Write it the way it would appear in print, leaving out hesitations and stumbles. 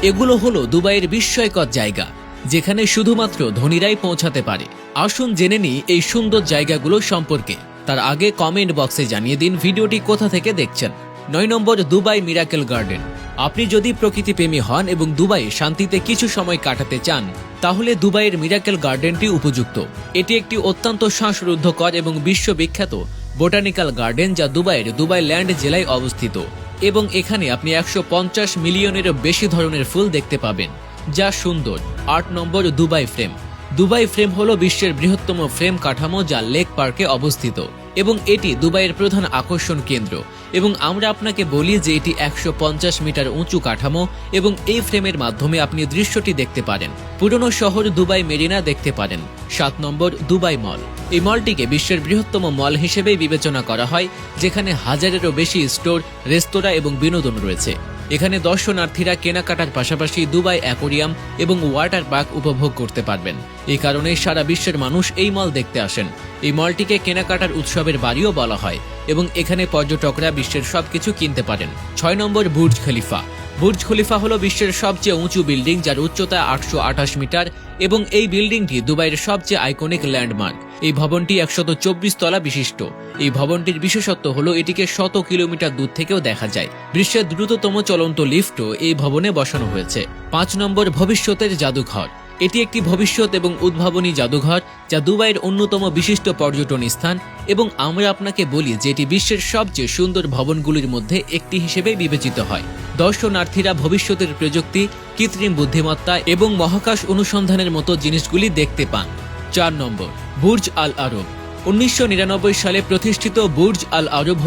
এগুলো হলো দুবাইয়ের বিস্ময়কর জায়গা, যেখানে শুধুমাত্র ধনীরাই পৌঁছাতে পারে। আসুন জেনে নিই এই সুন্দর জায়গাগুলো সম্পর্কে। তার আগে কমেন্ট বক্সে জানিয়ে দিন ভিডিওটি কোথা থেকে দেখছেন। 9 নম্বর, দুবাই মিরাকেল গার্ডেন। আপনি যদি প্রকৃতিপ্রেমী হন এবং দুবাইয়ে শান্তিতে কিছু সময় কাটাতে চান, তাহলে দুবাইয়ের মিরাকেল গার্ডেনটি উপযুক্ত। এটি একটি অত্যন্ত শ্বাসরুদ্ধকর এবং বিশ্ববিখ্যাত বোটানিক্যাল গার্ডেন, যা দুবাইয়ের দুবাই ল্যান্ড জেলায় অবস্থিত, এবং এখানে আপনি 150 মিলিয়নেরও বেশি ধরনের ফুল দেখতে পাবেন, যা সুন্দর। 8 নম্বর, দুবাই ফ্রেম। দুবাই ফ্রেম হলো বিশ্বের বৃহত্তম ফ্রেম কাঠামো, যা লেক পার্কে অবস্থিত, এবং এটি দুবাইয়ের প্রধান আকর্ষণ কেন্দ্র। এবং আমরা আপনাকে বলি যে এটি 150 মিটার উঁচু কাঠামো, এবং এই ফ্রেমের মাধ্যমে আপনি দৃশ্যটি দেখতে পারেন। পুরনো শহর দুবাই মেরিনা দেখতে পারেন। 7 নম্বর, দুবাই মল। এই মলটিকে বিশ্বের বৃহত্তম মল হিসেবেই বিবেচনা করা হয়, যেখানে হাজারেরও বেশি স্টোর, রেস্তোরাঁ এবং বিনোদন রয়েছে। এখানে দর্শনার্থীরা কেনাকাটার পাশাপাশি দুবাই অ্যাকোরিয়াম এবং ওয়াটার পার্ক উপভোগ করতে পারবেন। এই কারণে সারা বিশ্বের মানুষ এই মল দেখতে আসেন। এই মলটিকে কেনাকাটার উৎসবের বাড়িও বলা হয়, এবং এখানে পর্যটকরা বিশ্বের সবকিছু কিনতে পারেন। 6 নম্বর, বুর্জ খলিফা। বুর্জ খলিফা হলো বিশ্বের সবচেয়ে উঁচু বিল্ডিং, যার উচ্চতা 828 মিটার, এবং এই বিল্ডিংটি দুবাইয়ের সবচেয়ে আইকনিক ল্যান্ডমার্ক। এই ভবনটি 124 তলা বিশিষ্ট। এই ভবনটির বিশেষত্ব হলো এটিকে 100 কিলোমিটার দূর থেকেও দেখা যায়। বিশ্বের দ্রুততম চলন্ত লিফটও এই ভবনে বসানো হয়েছে। 5 নম্বর, ভবিষ্যতের জাদুঘর। এটি একটি ভবিষ্যৎ এবং উদ্ভাবনী জাদুঘর, যা দুবাইয়ের অন্যতম বিশিষ্ট পর্যটন স্থান, এবং আমরা আপনাকে বলি যে এটি বিশ্বের সবচেয়ে সুন্দর ভবনগুলির মধ্যে একটি হিসেবে বিবেচিত হয়। দর্শনার্থীরা ভবিষ্যতের প্রযুক্তি, কৃত্রিম বুদ্ধিমত্তা এবং মহাকাশ অনুসন্ধানের মতো জিনিসগুলি দেখতে পান। 4 নম্বর, বুর্জ আল আরব। 1999 সালে প্রতিষ্ঠিত বুর্জ আল আরব